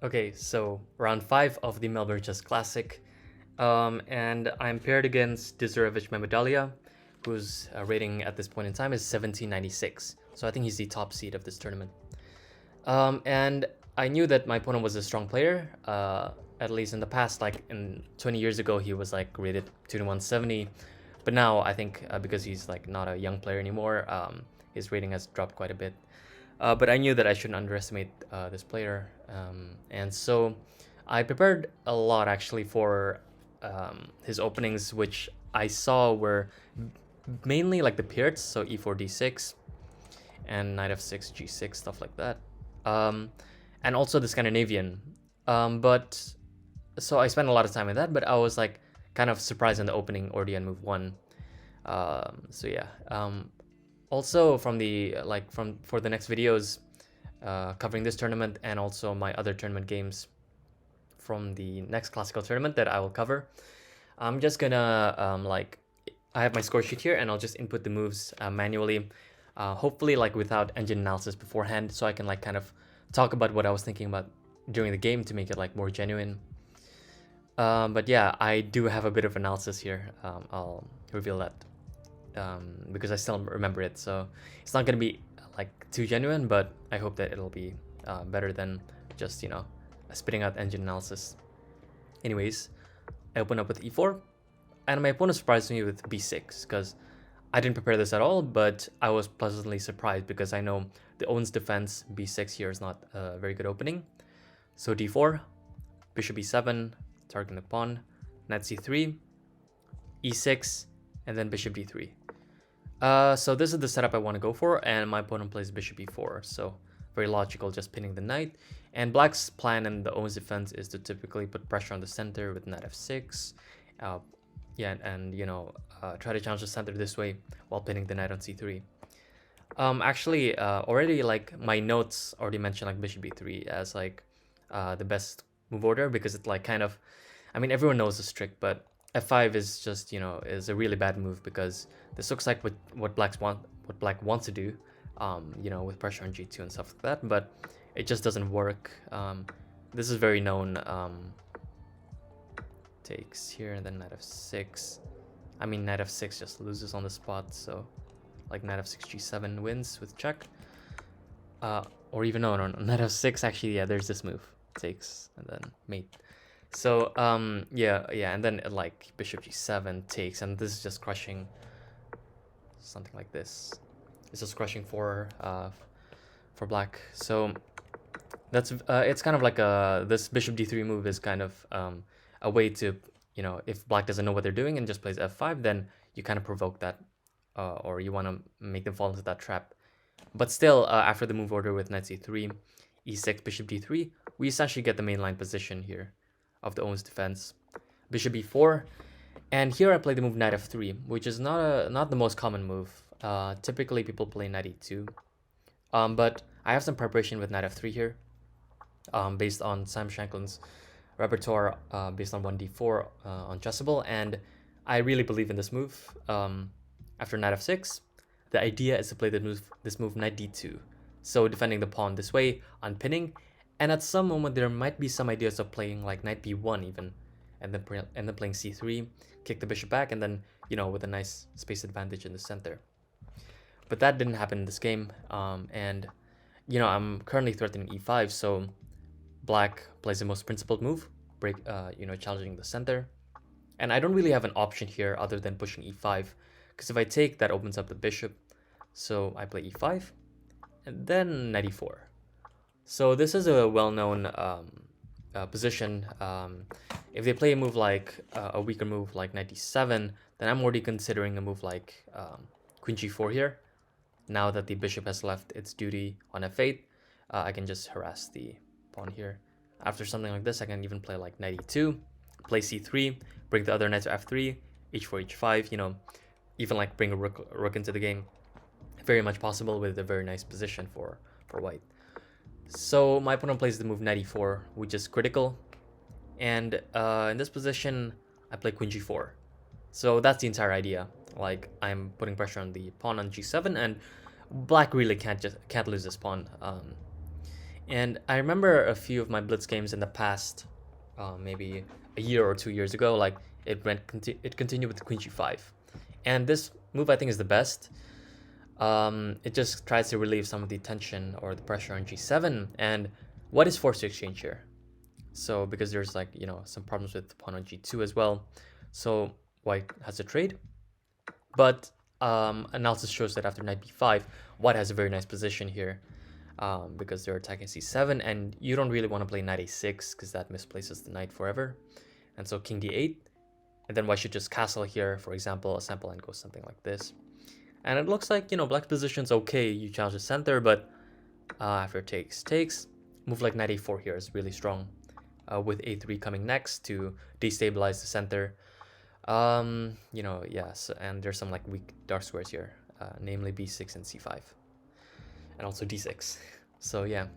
Okay, so round 5 of the Melbourne Chess Classic. And I'm paired against Dizdarevic Mehmedalija, whose rating at this point in time is 1796. So I think he's the top seed of this tournament. And I knew that my opponent was a strong player, at least in the past, like in 20 years ago, he was like rated 2 to 170. But now I think because he's like not a young player anymore, his rating has dropped quite a bit. But I knew that I shouldn't underestimate this player. And so I prepared a lot actually for his openings, which I saw were mainly like the pairs, so e4, d6, and knight f6, g6, stuff like that. And also the Scandinavian. But so I spent a lot of time in that, but I was like kind of surprised in the opening or the end move one. So yeah. Also from the for the next videos covering this tournament and also my other tournament games from the next classical tournament that I will cover, I'm just gonna I have my score sheet here and I'll just input the moves manually, hopefully like without engine analysis beforehand, so I can like kind of talk about what I was thinking about during the game to make it like more genuine. But yeah, I do have a bit of analysis here. I'll reveal that because I still remember it, so it's not gonna be like too genuine, but I hope that it'll be better than just spitting out engine analysis. Anyways, I open up with e4, and my opponent surprised me with b6 because I didn't prepare this at all, but I was pleasantly surprised because I know the Owen's defense b6 here is not a very good opening. So d4, bishop e7, targeting the pawn, knight c3, e6, and then bishop d3. So this is the setup I want to go for, and my opponent plays bishop e4, so very logical, just pinning the knight. And black's plan in the Owen's defense is to typically put pressure on the center with knight f6, try to challenge the center this way while pinning the knight on c3. Actually, already like my notes already mentioned like bishop e3 as like the best move order, because it's like kind of, I mean, everyone knows this trick, but f5 is just is a really bad move because this looks like what black wants to do, with pressure on g2 and stuff like that, but it just doesn't work. This is very known. Takes here and then knight f6. I mean, knight f6 just loses on the spot, so like knight f6 g7 wins with check. Or even no, knight f6 actually, yeah, there's this move, takes and then mate. So yeah, and then like bishop g7 takes, and this is just crushing. Something like this. It's just crushing for black. So that's it's kind of like this bishop d3 move is kind of a way to, if black doesn't know what they're doing and just plays f5, then you kind of provoke that, or you want to make them fall into that trap. But still, after the move order with knight c3, e6, bishop d3, we essentially get the mainline position here of the Owen's defense. Bishop e4, and here I play the move knight f3, which is not the most common move. Typically people play knight e2, but I have some preparation with knight f3 here, based on Sam Shanklin's repertoire, based on 1d4 on Chessable, and I really believe in this move. After knight f6, the idea is to play this move knight d2, so defending the pawn this way, unpinning, and at some moment there might be some ideas of playing like knight b1 even, and then playing c3, kick the bishop back, and then with a nice space advantage in the center. But that didn't happen in this game, and I'm currently threatening e5, so black plays the most principled move, challenging the center, and I don't really have an option here other than pushing e5, because if I take, that opens up the bishop, so I play e5, and then knight e4. So this is a well-known position. If they play a move like a weaker move like knight d7, then I'm already considering a move like queen g4 here. Now that the bishop has left its duty on f8, I can just harass the pawn here. After something like this, I can even play like knight e2, play c3, bring the other knight to f3, h4, h5, even like bring a rook into the game. Very much possible with a very nice position for white. So my opponent plays the move knight e4, which is critical, and in this position I play queen g4. So that's the entire idea. Like, I'm putting pressure on the pawn on g7, and black really can't lose this pawn. And I remember a few of my blitz games in the past, maybe a year or 2 years ago, like it continued with queen g5. And this move I think is the best. It just tries to relieve some of the tension or the pressure on g7, and white is forced to exchange here. So because there's like, some problems with pawn on g2 as well. So white has a trade. But analysis shows that after knight b5, white has a very nice position here, because they're attacking c7, and you don't really want to play knight a6 because that misplaces the knight forever. And so king d8, and then white should just castle here. For example, a sample line goes something like this. And it looks like, black's position's okay. You challenge the center, but after takes, move like knight a4 here is really strong, with a3 coming next to destabilize the center. Yes, and there's some like weak dark squares here, namely b6 and c5, and also d6. So yeah,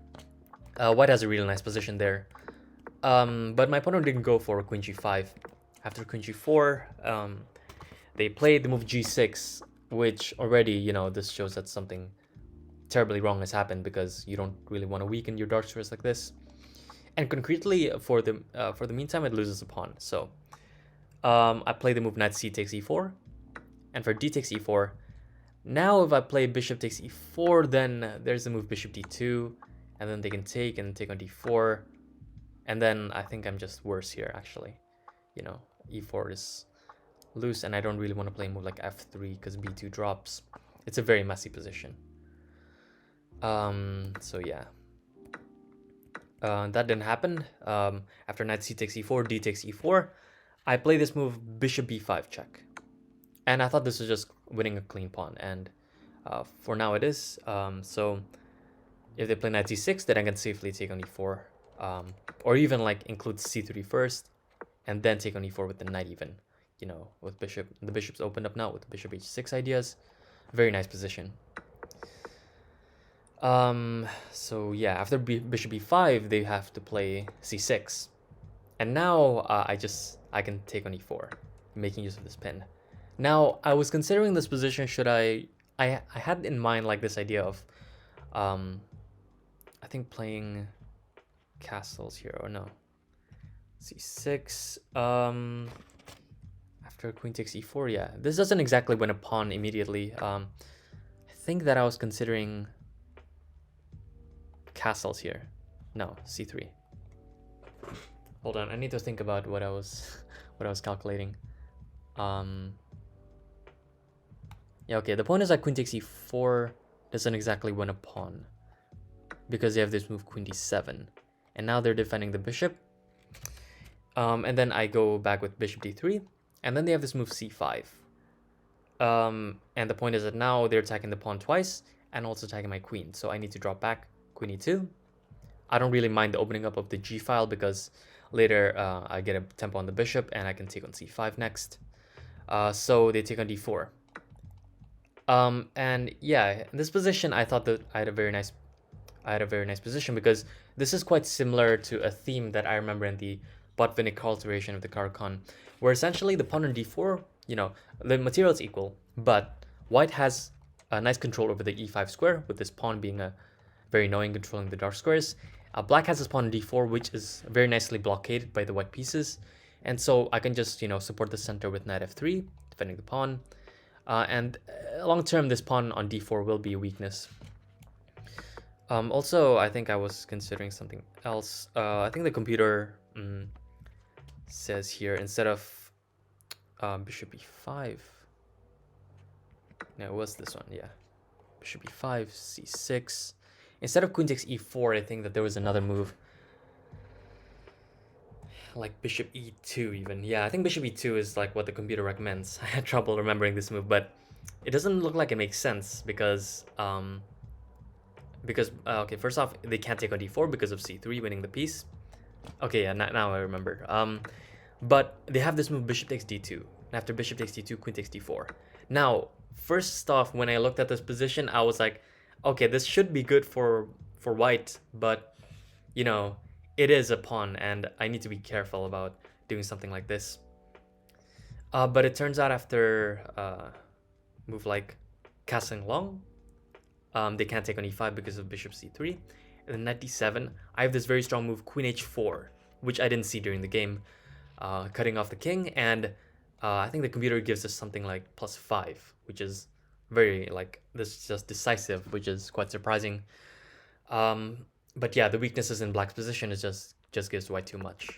white has a really nice position there. But my opponent didn't go for queen g5. After queen g4, they played the move g6, which already, this shows that something terribly wrong has happened, because you don't really want to weaken your dark squares like this. And concretely, for the meantime, it loses a pawn. So I play the move knight c takes e4, and for d takes e4. Now if I play bishop takes e4, then there's the move bishop d2, and then they can take on d4, and then I think I'm just worse here actually. E4 is loose, and I don't really want to play a move like f3 because b2 drops. It's a very messy position. So yeah. That didn't happen. After knight c takes e4, d takes e4, I play this move bishop b5 check. And I thought this was just winning a clean pawn, and for now it is. So if they play knight c6, then I can safely take on e4, or even like include c3 first, and then take on e4 with the knight even. With the bishop's opened up now with bishop h6 ideas. Very nice position. So yeah, after bishop b5, they have to play c6, and now I can take on e4, making use of this pin. Now I was considering this position. Should I had in mind like this idea of I think playing castles here, or no, c6, after queen takes e4. Yeah, this doesn't exactly win a pawn immediately. I think that I was considering castles here. No, c3. Hold on, I need to think about what I was calculating. Yeah, okay, the point is that queen takes e4 doesn't exactly win a pawn, because they have this move queen d7, and now they're defending the bishop. And then I go back with bishop d3, and then they have this move c5. And the point is that now they're attacking the pawn twice, and also attacking my queen, so I need to drop back queen e2. I don't really mind the opening up of the g file, because later I get a tempo on the bishop, and I can take on c5 next. So they take on d4. And yeah, in this position, I thought that I had a very nice position, because this is quite similar to a theme that I remember in the Botvinnik alteration of the Caro-Kann, where essentially the pawn on d4, the material is equal, but white has a nice control over the e5 square, with this pawn being very annoying, controlling the dark squares. Black has this pawn on d4, which is very nicely blockaded by the white pieces, and so I can just support the center with knight f3, defending the pawn. And long term, this pawn on d4 will be a weakness. Also, I think I was considering something else. I think the computer says here, instead of bishop e5, no, it was this one, yeah, bishop e5, c6. Instead of queen takes e4, I think that there was another move, like bishop e2 even. Yeah, I think bishop e2 is like what the computer recommends. I had trouble remembering this move, but it doesn't look like it makes sense, because okay, first off, they can't take on d4 because of c3 winning the piece. Okay, yeah, now I remember. But they have this move bishop takes d2, and after bishop takes d2, queen takes d4. Now, first off, when I looked at this position, I was like, okay, this should be good for white, but it is a pawn, and I need to be careful about doing something like this. But it turns out after move like castling long, they can't take on e5 because of bishop c3, and then knight d7, I have this very strong move, queen h4, which I didn't see during the game, cutting off the king, and I think the computer gives us something like +5, which is very, like, this is just decisive, which is quite surprising. But yeah, the weaknesses in black's position is just gives white too much.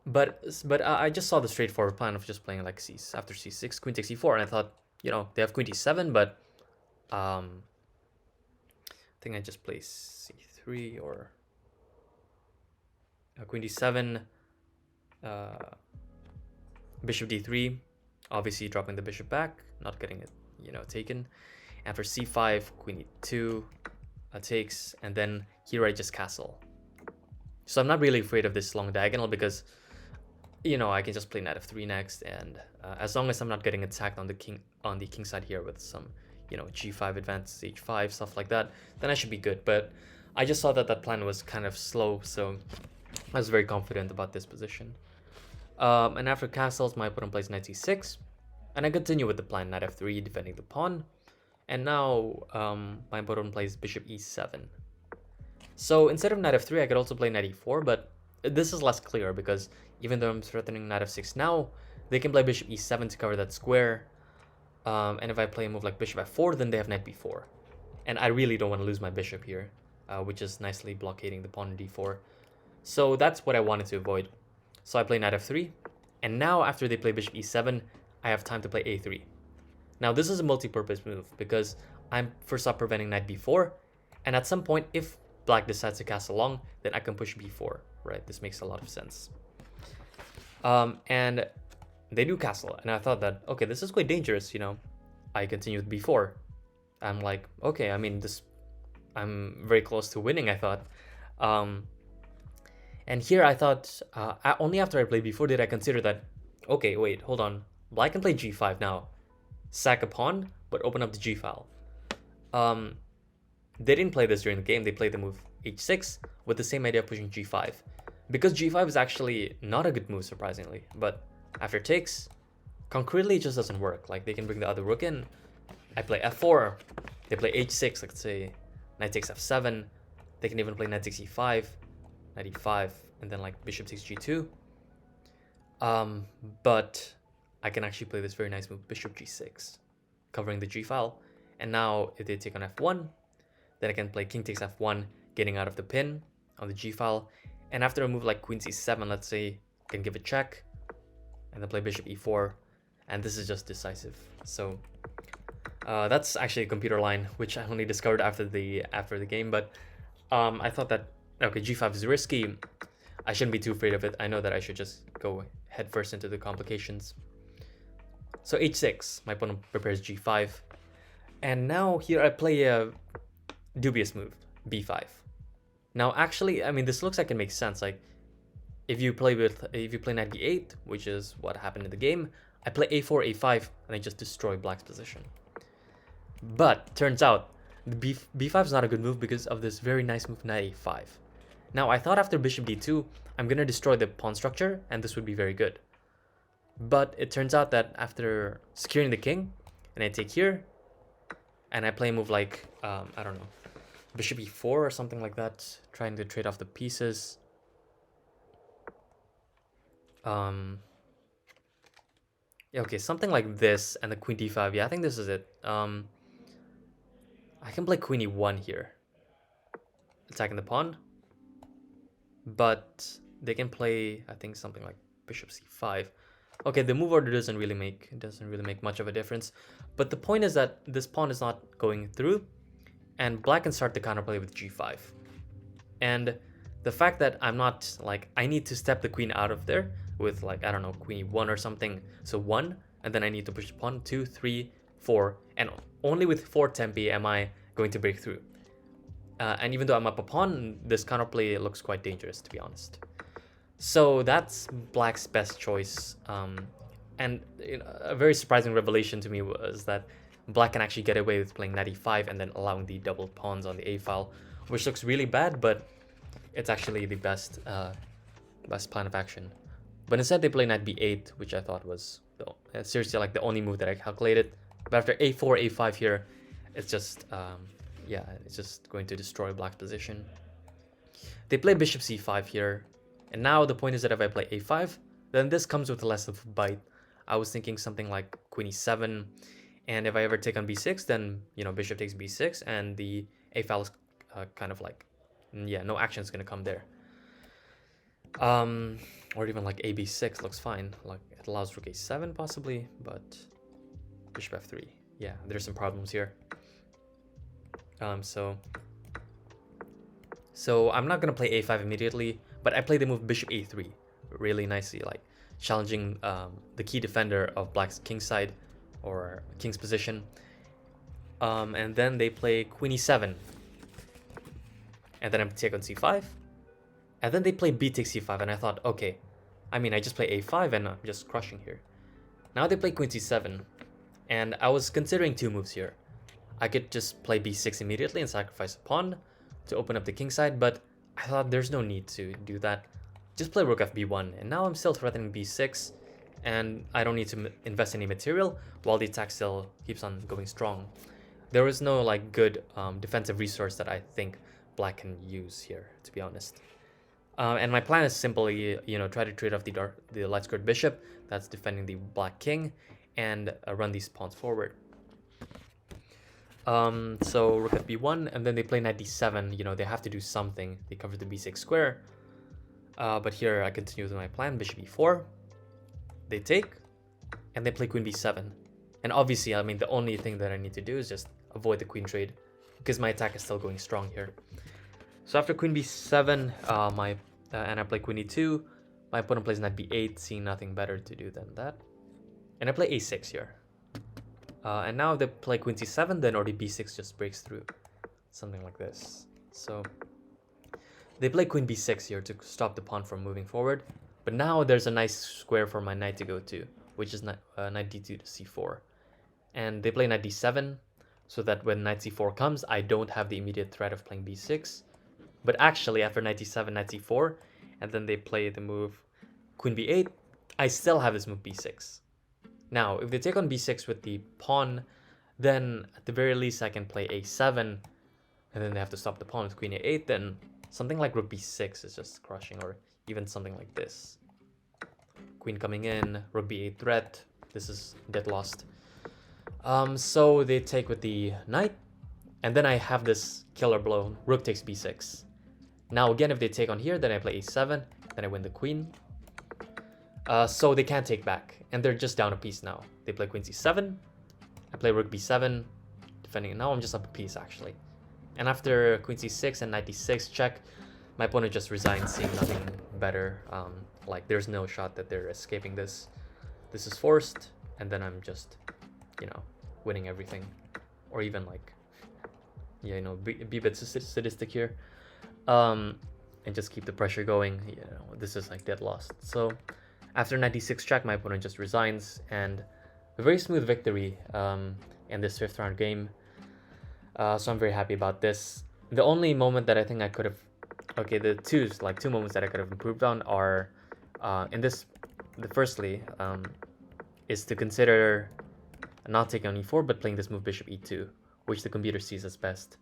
But I just saw the straightforward plan of just playing like after c6, queen takes e4, and I thought, you know, they have queen d7, but I think I just play c3 or queen d7, bishop d3, obviously dropping the bishop back, not getting it, you know, taken. After c5, queen e2 takes, and then here I just castle. So I'm not really afraid of this long diagonal because, you know, I can just play knight f3 next, and as long as I'm not getting attacked on the king side here with some, you know, g5 advance, h5, stuff like that, then I should be good. But I just saw that that plan was kind of slow, so I was very confident about this position. And after castles, my opponent plays knight c6, and I continue with the plan, knight f3, defending the pawn. And now my opponent plays bishop e7. So instead of knight f3, I could also play knight e4, but this is less clear because even though I'm threatening knight f6 now, they can play bishop e7 to cover that square. And if I play a move like bishop f4, then they have knight b4. And I really don't want to lose my bishop here, which is nicely blockading the pawn in d4. So that's what I wanted to avoid. So I play knight f3, and now after they play bishop e7, I have time to play a3. Now this is a multi-purpose move because I'm first off preventing knight b4, and at some point if black decides to castle long, then I can push b4, right? This makes a lot of sense. And they do castle, and I thought that, okay, this is quite dangerous, you know. I continue with b4. I'm like, okay, I mean, I'm very close to winning, I thought. And here I thought, only after I played b4 did I consider that, okay, wait, hold on. Black can play g5 now. Sack a pawn, but open up the g file. They didn't play this during the game. They played the move h6 with the same idea of pushing g5. Because g5 is actually not a good move, surprisingly. But after takes, concretely it just doesn't work. Like, they can bring the other rook in. I play f4. They play h6, let's say knight takes f7. They can even play knight takes e5, knight e5, and then like bishop takes g2. But I can actually play this very nice move, bishop g6, covering the g file. And now if they take on f1, then I can play king takes f1, getting out of the pin on the g file. And after a move like queen c7, let's say, I can give a check, and then play bishop e4, and this is just decisive. So that's actually a computer line, which I only discovered after the game. But I thought that, okay, g5 is risky. I shouldn't be too afraid of it. I know that I should just go head first into the complications. So h6, my opponent prepares g5. And now here I play a dubious move, b5. Now actually, I mean, this looks like it makes sense. Like, if you play knight b8, which is what happened in the game, I play a4, a5, and I just destroy black's position. But turns out the b5 is not a good move because of this very nice move, knight a5. Now I thought after bishop d2, I'm gonna destroy the pawn structure, and this would be very good. But it turns out that after securing the king, and I take here, and I play a move like, I don't know, bishop e4 or something like that, trying to trade off the pieces. Yeah, okay, something like this, and the queen d5. Yeah, I think this is it. I can play queen e1 here, attacking the pawn. But they can play, I think, something like bishop c5. Okay, the move order doesn't really make much of a difference. But the point is that this pawn is not going through, and black can start the counterplay with g5. And the fact that I'm not, like, I need to step the queen out of there with, like, I don't know, queen e1 or something. So 1, and then I need to push the pawn 2, 3, 4, and only with 4 tempi am I going to break through. And even though I'm up a pawn, this counterplay looks quite dangerous, to be honest. So that's black's best choice. And you know, a very surprising revelation to me was that black can actually get away with playing knight e5 and then allowing the double pawns on the a file, which looks really bad, but it's actually the best plan of action. But instead they play knight b8, which I thought was seriously like the only move that I calculated. But after a4, a5 here, it's just yeah, it's just going to destroy black's position. They play bishop c5 here, and now the point is that if I play a5, then this comes with less of a bite. I was thinking something like queen e7, and if I ever take on b6, then, you know, bishop takes b6, and the a file is kind of like, yeah, no action is going to come there. Or even like a b6 looks fine. Like, it allows rook a7 possibly, but bishop f3. Yeah, there's some problems here. So I'm not gonna play a5 immediately, but I play the move bishop a3 really nicely, like challenging the key defender of black's king side or king's position. And then they play queen e7, and then I'm take on c5, and then they play b takes c5, and I thought, okay, I mean, I just play a5 and I'm just crushing here. Now they play queen c7, and I was considering two moves here. I could just play b6 immediately and sacrifice a pawn to open up the king side, but I thought there's no need to do that. Just play rook fb1, and now I'm still threatening b6, and I don't need to invest any material while the attack still keeps on going strong. There is no like good defensive resource that I think black can use here, to be honest. And my plan is simply, you know, try to trade off the light squared bishop that's defending the black king, and run these pawns forward. So rook fb1, and then they play knight d7. You know, they have to do something. They cover the b6 square. But here I continue with my plan, bishop e4. They take, and they play queen b7. And obviously, I mean, the only thing that I need to do is just avoid the queen trade, because my attack is still going strong here. So after queen b7, and I play queen e2, my opponent plays knight b8, seeing nothing better to do than that. And I play a6 here. And now if they play queen c7, then already b6 just breaks through. Something like this. So they play queen b6 here to stop the pawn from moving forward. But now there's a nice square for my knight to go to, which is knight d2 to c4. And they play knight d7, so that when knight c4 comes, I don't have the immediate threat of playing b6. But actually, after knight d7, knight c4, and then they play the move queen b8, I still have this move b6. Now, if they take on b6 with the pawn, then at the very least I can play a7, and then they have to stop the pawn with queen a8, then something like rook b6 is just crushing, or even something like this. Queen coming in, rook b8 threat, this is dead lost. So they take with the knight, and then I have this killer blow, rook takes b6. Now again, if they take on here, then I play a7, then I win the queen. So they can't take back, and they're just down a piece now. They play queen c7, I play rook b7, defending it. Now I'm just up a piece, actually. And after queen c6 and knight d6 check, my opponent just resigns, seeing nothing better. Like, there's no shot that they're escaping this. This is forced, and then I'm just, you know, winning everything. Or even, like, yeah, you know, be a bit sadistic here. And just keep the pressure going. You know, this is, like, dead lost. So after knight d6 check, my opponent just resigns, and a very smooth victory in this 5th round game. So I'm very happy about this. The only moment that I think I could have, okay, the two moments that I could have improved on are, firstly, is to consider not taking on e4, but playing this move bishop e2, which the computer sees as best.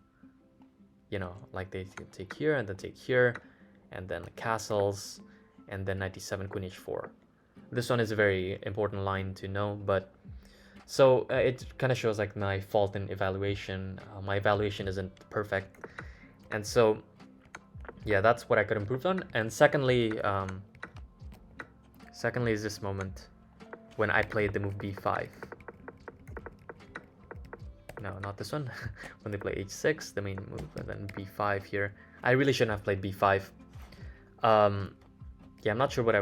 You know, like they take here, and then take here, and then castles, and then knight d7, queen h4. This one is a very important line to know, but so it kind of shows like my fault in evaluation. My evaluation isn't perfect, and so yeah, that's what I could improve on. And secondly is this moment when I played the move b5. No, not this one. When they play h6, the main move, and then b5 here. I really shouldn't have played b5. Yeah, I'm not sure what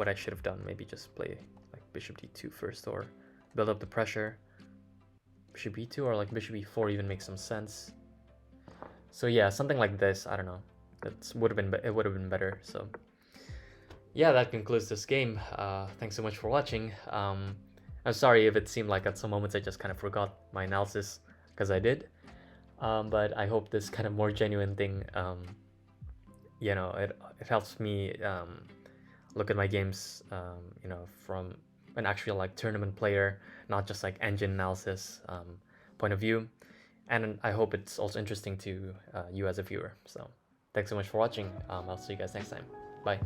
I should have done. Maybe just play like bishop d2 first, or build up the pressure. Bishop e2 or like bishop e4 even makes some sense. So yeah, something like this. I don't know. It would have been better. So yeah, that concludes this game. Thanks so much for watching. I'm sorry if it seemed like at some moments I just kind of forgot my analysis, because I did. But I hope this kind of more genuine thing, you know, it helps me look at my games, you know, from an actual like tournament player, not just like engine analysis point of view. And I hope it's also interesting to you as a viewer. So thanks so much for watching. I'll see you guys next time. Bye.